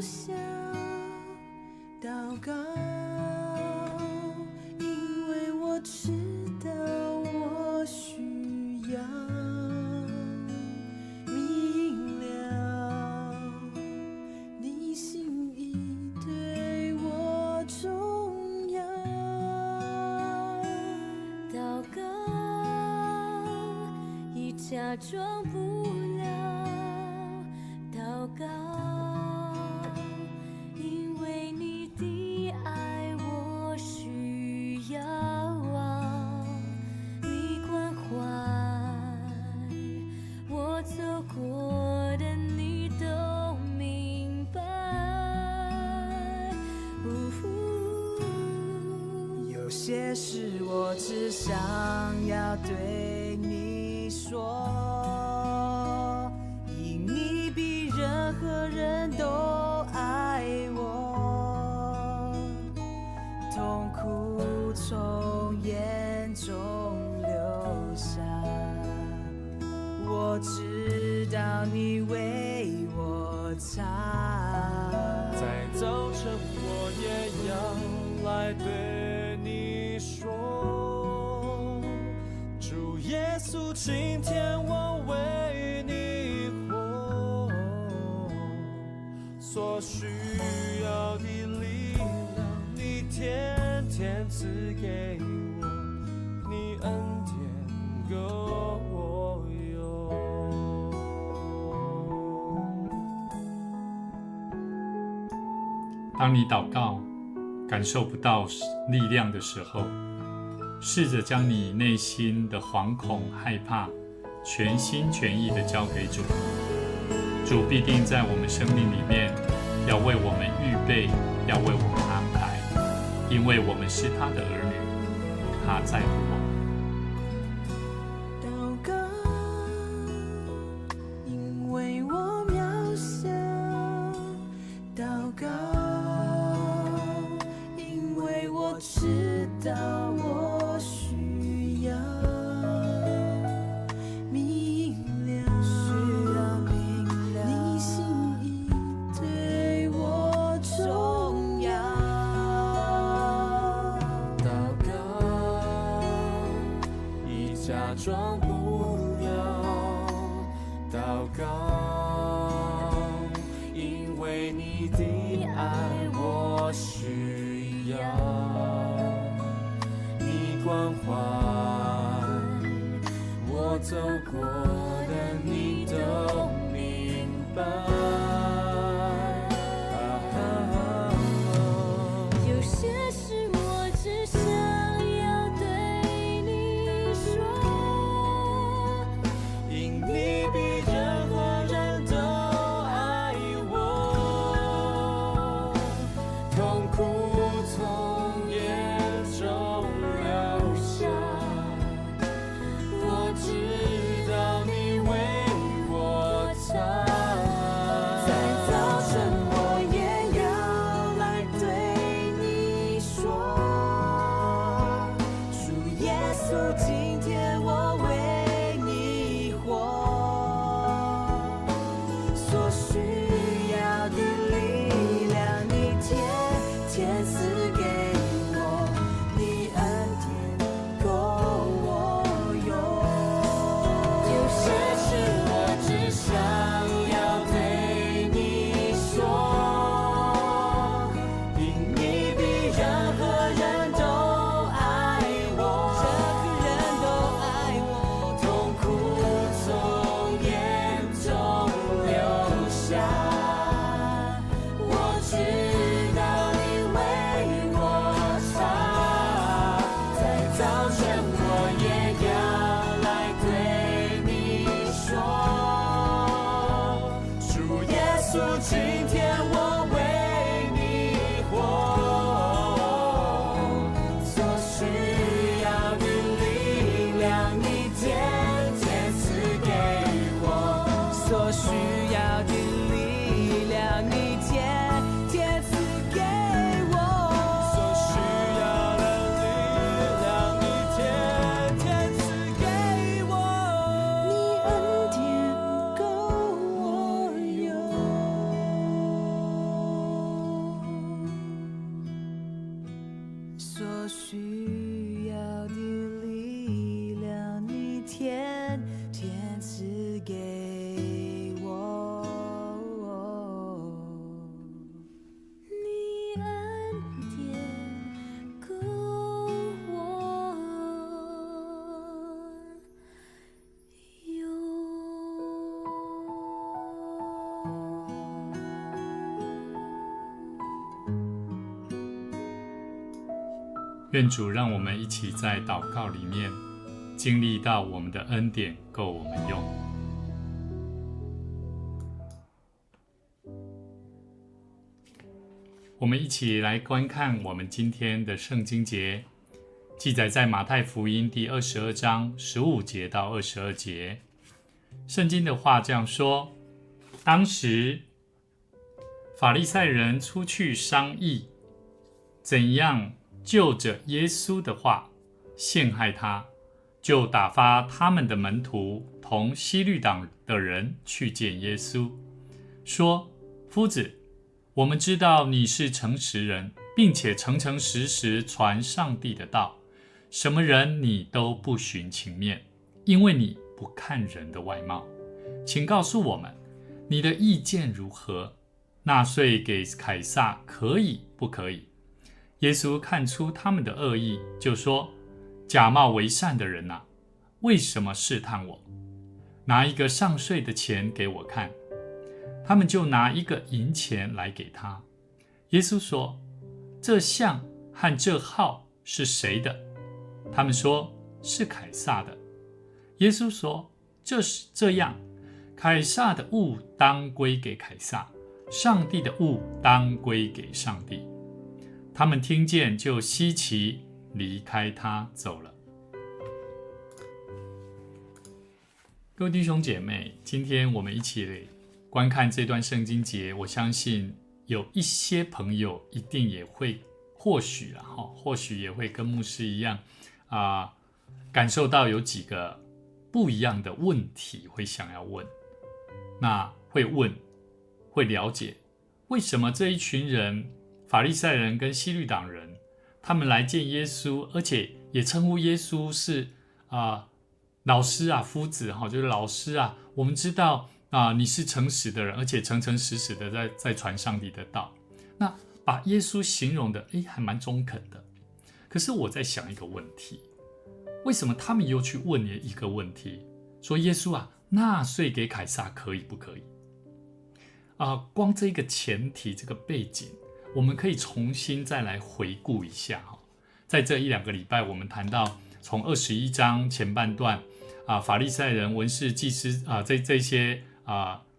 小，祷告，因为我知道我需要明了你心意对我重要。祷告已假装不了，祷告，因为你的爱我需要你关怀我走过的你都明白。有些事我只想要对你说，因你比任何人都爱我，痛苦从眼中流下，我知道你为我擦。在早晨我也要来对你说，主耶稣，今天我为你活，所需要的力量你天天赐给我，你恩典够我用。当你祷告感受不到力量的时候，试着将你内心的惶恐害怕全心全意地交给主，主必定在我们生命里面要为我们预备，要为我们安排，因为我们是他的儿女，他在乎我们。祷告，因为我渺小，祷告，因为我知道我需要明了你心意对我重要。祷告已假装不了，祷告，因为你的爱我需要你关怀我走过的你都明白。有些事我只想要对你说，因你比任何人都爱我，痛苦从眼中流下，我知道你为我擦。愿主让我们一起在祷告里面经历到我们的恩典够我们用。我们一起来观看我们今天的圣经节，记载在马太福音第22章15节到22节。圣经的话这样说：当时法利赛人出去商议，怎样就着耶稣的话陷害他，就打发他们的门徒同希律党的人去见耶稣，说：夫子，我们知道你是诚实人，并且诚诚实实传上帝的道，什么人你都不徇情面，因为你不看人的外貌。请告诉我们，你的意见如何？纳税给凯撒可以不可以？耶稣看出他们的恶意，就说：假冒为善的人啊，为什么试探我？拿一个上税的钱给我看。他们就拿一个银钱来给他。耶稣说：这像和这号是谁的？他们说：是凯撒的。耶稣说：就是这样，凯撒的物当归给凯撒，上帝的物当归给上帝。他们听见就稀奇，离开他走了。各位弟兄姐妹，今天我们一起观看这段圣经节，我相信有一些朋友一定也会，或许也会跟牧师一样感受到有几个不一样的问题会想要问。那会了解为什么这一群人，法利赛人跟希律党人，他们来见耶稣，而且也称呼耶稣是老师啊，夫子，就是老师啊，我们知道你是诚实的人，而且诚诚实实的在传上帝的道。那把耶稣形容的还蛮中肯的。可是我在想一个问题，为什么他们又去问一个问题，说耶稣啊，纳税给凯撒可以不可以？光这个前提，这个背景，我们可以重新再来回顾一下。在这1-2个礼拜，我们谈到从21章前半段法利赛人、文士、祭司这些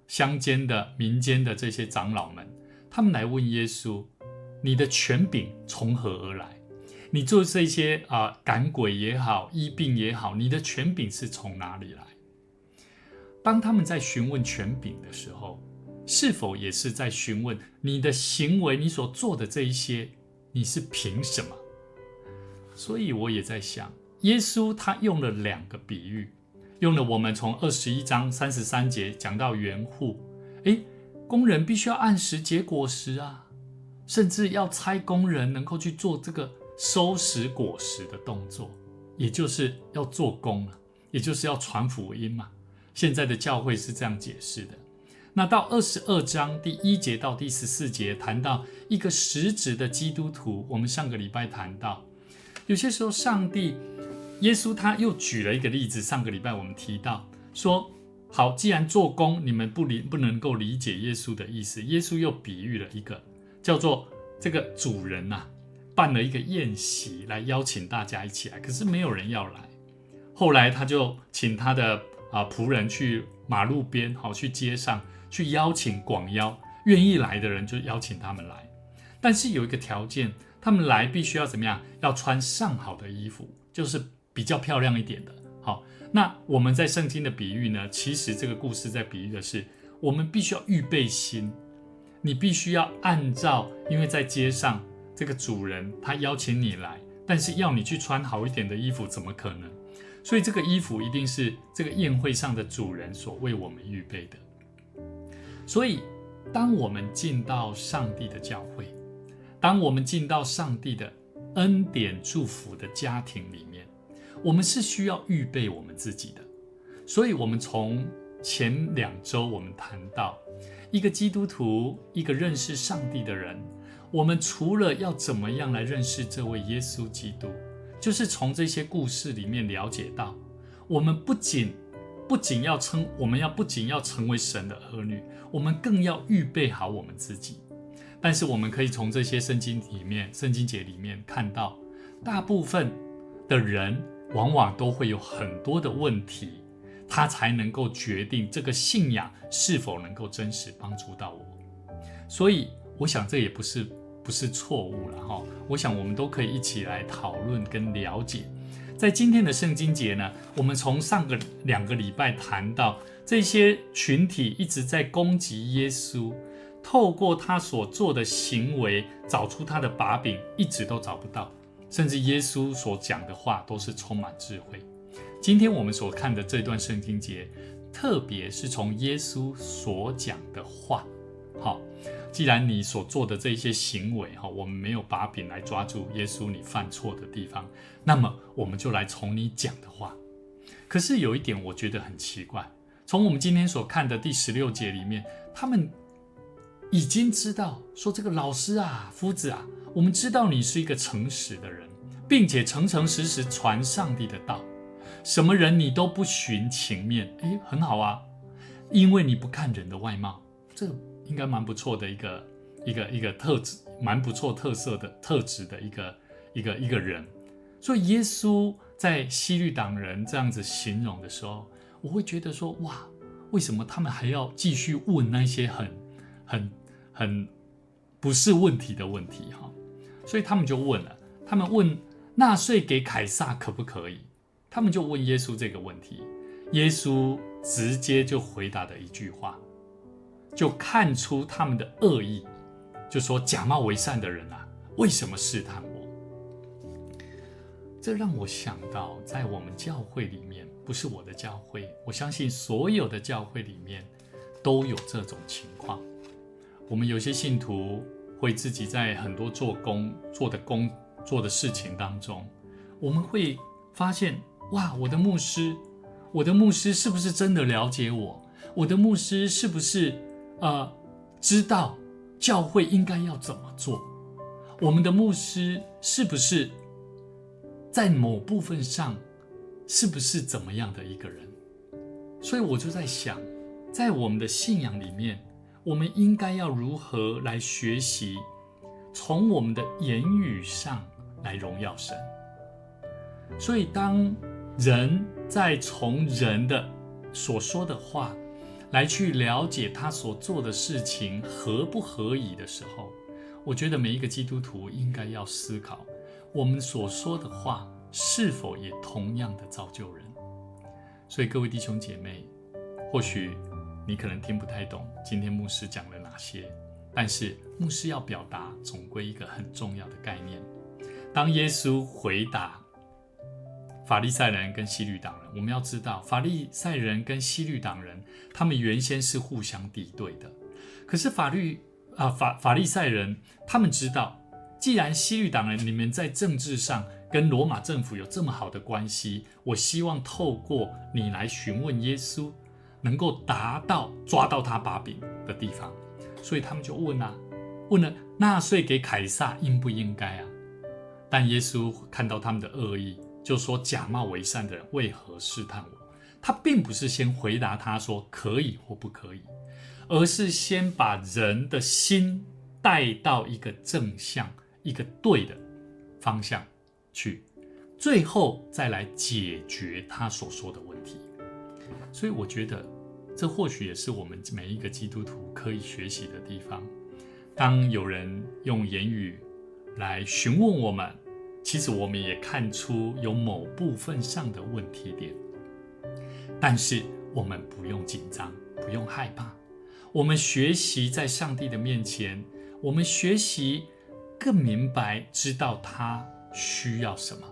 乡间的民间的这些长老们，他们来问耶稣：你的权柄从何而来？你做这些赶鬼也好，医病也好，你的权柄是从哪里来？当他们在询问权柄的时候，是否也是在询问你的行为，你所做的这一些，你是凭什么？所以我也在想，耶稣他用了2个比喻，用了我们从21章33节讲到园户，工人必须要按时结果实啊，甚至要差工人能够去做这个收拾果实的动作，也就是要做工也就是要传福音嘛。现在的教会是这样解释的。那到22章第1节到第14节谈到一个实质的基督徒，我们上个礼拜谈到，有些时候耶稣他又举了一个例子，上个礼拜我们提到说，好，既然做工你们不能够理解耶稣的意思，耶稣又比喻了一个叫做这个主人办了一个宴席来邀请大家一起来，可是没有人要来。后来他就请他的仆人去马路边，去街上去邀请广邀，愿意来的人就邀请他们来。但是有一个条件，他们来必须要怎么样？要穿上好的衣服，就是比较漂亮一点的。好，那我们在圣经的比喻呢，其实这个故事在比喻的是，我们必须要预备心，你必须要按照，因为在街上这个主人他邀请你来，但是要你去穿好一点的衣服，怎么可能？所以这个衣服一定是这个宴会上的主人所为我们预备的。所以当我们进到上帝的教会，当我们进到上帝的恩典祝福的家庭里面，我们是需要预备我们自己的。所以我们从前2周我们谈到，一个基督徒，一个认识上帝的人，我们除了要怎么样来认识这位耶稣基督，就是从这些故事里面了解到，我们不仅要成为神的儿女，我们更要预备好我们自己。但是我们可以从这些圣经节里面看到，大部分的人往往都会有很多的问题，他才能够决定这个信仰是否能够真实帮助到我。所以我想这也不是错误了哈。我想我们都可以一起来讨论跟了解。在今天的圣经节呢，我们从上个2个礼拜谈到这些群体一直在攻击耶稣，透过他所做的行为找出他的把柄，一直都找不到，甚至耶稣所讲的话都是充满智慧。今天我们所看的这段圣经节，特别是从耶稣所讲的话。好，既然你所做的这些行为，我们没有把柄来抓住耶稣你犯错的地方，那么我们就来从你讲的话。可是有一点我觉得很奇怪，从我们今天所看的第16节里面，他们已经知道说，这个老师啊，夫子啊，我们知道你是一个诚实的人，并且诚诚实实传上帝的道，什么人你都不寻情面。很好啊，因为你不看人的外貌，这应该蛮不错的一个特质，蛮不错特质的一个人。所以耶稣在希律党人这样子形容的时候，我会觉得说，哇，为什么他们还要继续问那些很不是问题的问题哈？所以他们就问了，他们问纳税给凯撒可不可以？他们就问耶稣这个问题，耶稣直接就回答的一句话，就看出他们的恶意，就说假冒为善的人啊，为什么试探我？这让我想到，在我们教会里面，不是我的教会，我相信所有的教会里面都有这种情况。我们有些信徒会自己在很多做的事情当中，我们会发现，哇，我的牧师是不是真的了解我？我的牧师是不是知道教会应该要怎么做？我们的牧师是不是在某部分上是不是怎么样的一个人？所以我就在想，在我们的信仰里面，我们应该要如何来学习，从我们的言语上来荣耀神。所以当人在从人的所说的话来去了解他所做的事情合不合宜的时候，我觉得每一个基督徒应该要思考，我们所说的话是否也同样的造就人。所以各位弟兄姐妹，或许你可能听不太懂今天牧师讲了哪些，但是牧师要表达总归一个很重要的概念。当耶稣回答法利赛人跟希律党人，我们要知道法利赛人跟希律党人他们原先是互相敌对的，可是法利赛人他们知道，既然希律党人你们在政治上跟罗马政府有这么好的关系，我希望透过你来询问耶稣，能够达到抓到他把柄的地方。所以他们就问了纳税给凯撒应不应该啊？但耶稣看到他们的恶意，就说假冒为善的人为何试探我？他并不是先回答他说可以或不可以，而是先把人的心带到一个正向、一个对的方向去，最后再来解决他所说的问题。所以我觉得这或许也是我们每一个基督徒可以学习的地方。当有人用言语来询问我们，其实我们也看出有某部分上的问题点，但是我们不用紧张，不用害怕。我们学习在上帝的面前，我们学习更明白知道他需要什么，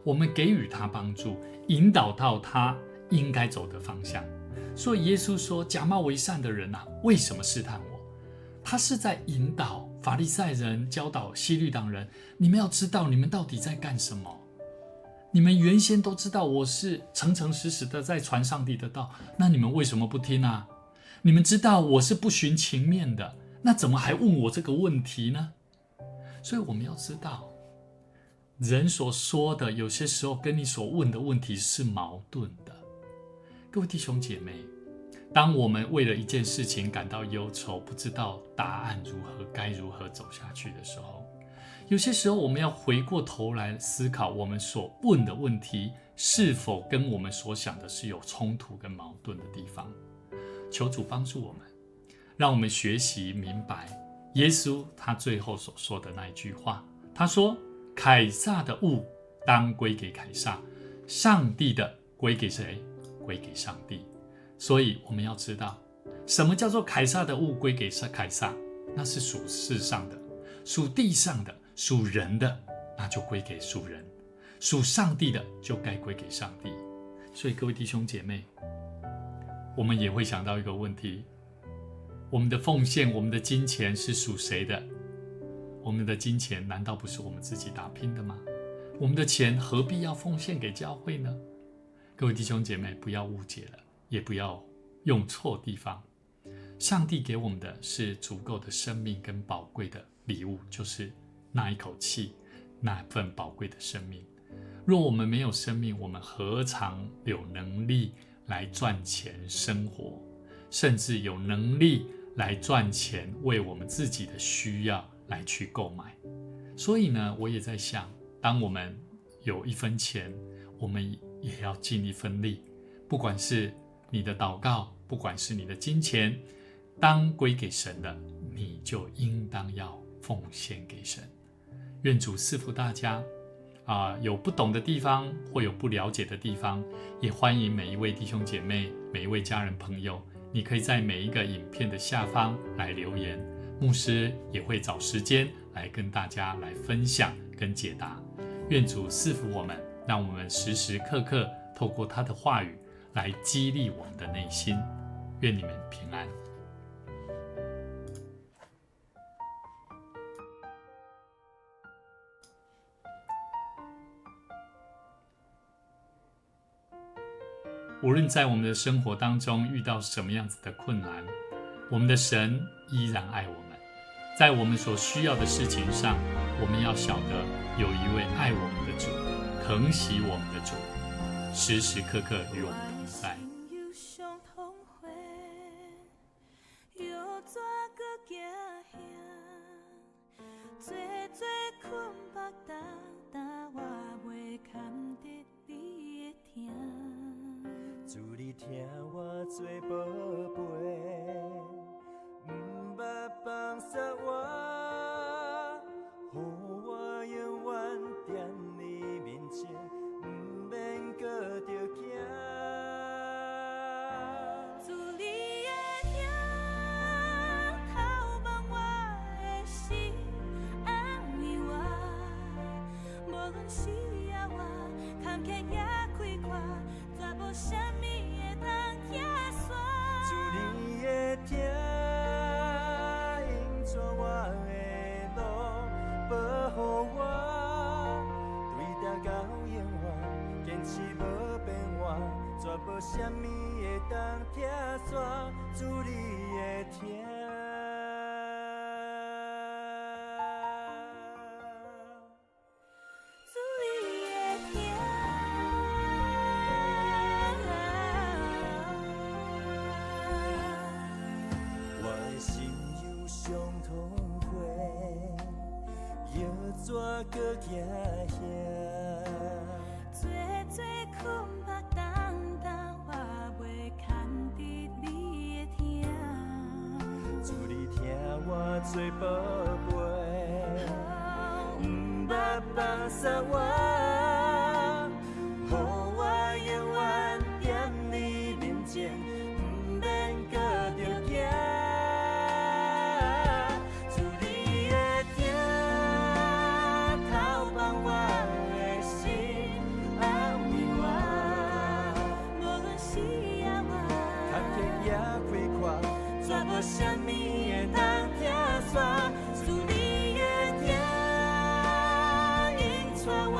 我们给予他帮助，引导到他应该走的方向。所以耶稣说，假冒为善的人啊，为什么试探我？他是在引导法利赛人，教导希律党人，你们要知道你们到底在干什么。你们原先都知道我是诚诚实实的在传上帝的道，那你们为什么不听啊？你们知道我是不寻情面的，那怎么还问我这个问题呢？所以我们要知道，人所说的有些时候跟你所问的问题是矛盾的。各位弟兄姐妹，当我们为了一件事情感到忧愁，不知道答案如何，该如何走下去的时候，有些时候我们要回过头来思考，我们所问的问题是否跟我们所想的是有冲突跟矛盾的地方。求主帮助我们，让我们学习明白耶稣他最后所说的那一句话。他说，凯撒的物当归给凯撒，上帝的归给谁？归给上帝。所以我们要知道，什么叫做凯撒的物归给凯撒？那是属世上的，属地上的，属人的，那就归给属人；属上帝的就该归给上帝。所以各位弟兄姐妹，我们也会想到一个问题，我们的奉献，我们的金钱是属谁的？我们的金钱难道不是我们自己打拼的吗？我们的钱何必要奉献给教会呢？各位弟兄姐妹，不要误解了，也不要用错地方。上帝给我们的是足够的生命跟宝贵的礼物，就是那一口气，那份宝贵的生命。若我们没有生命，我们何尝有能力来赚钱生活，甚至有能力来赚钱为我们自己的需要来去购买？所以呢，我也在想，当我们有一分钱，我们也要尽一份力，不管是你的祷告，不管是你的金钱，当归给神的，你就应当要奉献给神。愿主赐福大家。有不懂的地方或有不了解的地方，也欢迎每一位弟兄姐妹，每一位家人朋友，你可以在每一个影片的下方来留言，牧师也会找时间来跟大家来分享跟解答。愿主赐福我们，让我们时时刻刻透过他的话语来激励我们的内心。愿你们平安。无论在我们的生活当中遇到什么样子的困难，我们的神依然爱我们。在我们所需要的事情上，我们要晓得有一位爱我们的主，疼惜我们的主，时时刻刻与我们同在。主你听我做宝贝，不捌放下我，予我永远踮你面前，不免搁着惊。主你会听，透望我的心，安慰我，无论需要我，坎坷也开阔。无啥物会当拆散，主你会听，引带我的路，保护我，对定到永远，坚持无变化，绝无啥物会当拆散，主你会听。怎搁行遐？做困目重重，我袂牵伫你的听。主你听我做宝贝，不捌放下我，予我永远踮你面前，不免搁着惊。无啥物会当拆散，主你会听，引带我。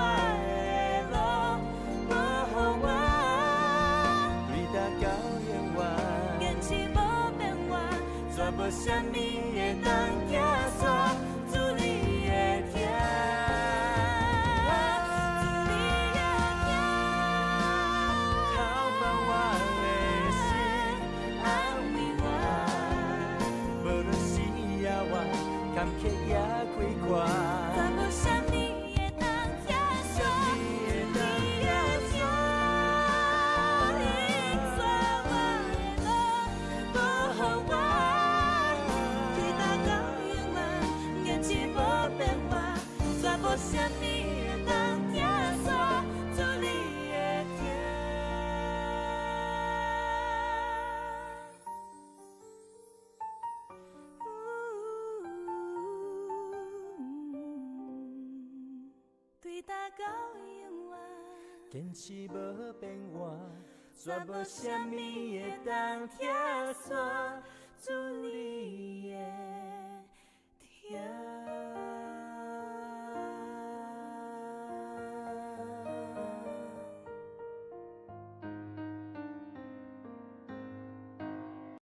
也开阔。绝无啥物会当拆散，你的情，你带我的路，保护我，对待到永远，坚持无变化，绝无啥物会当拆散，做你的疼。对待到永远。坚持无变化，绝无啥物会当拆散，主你的。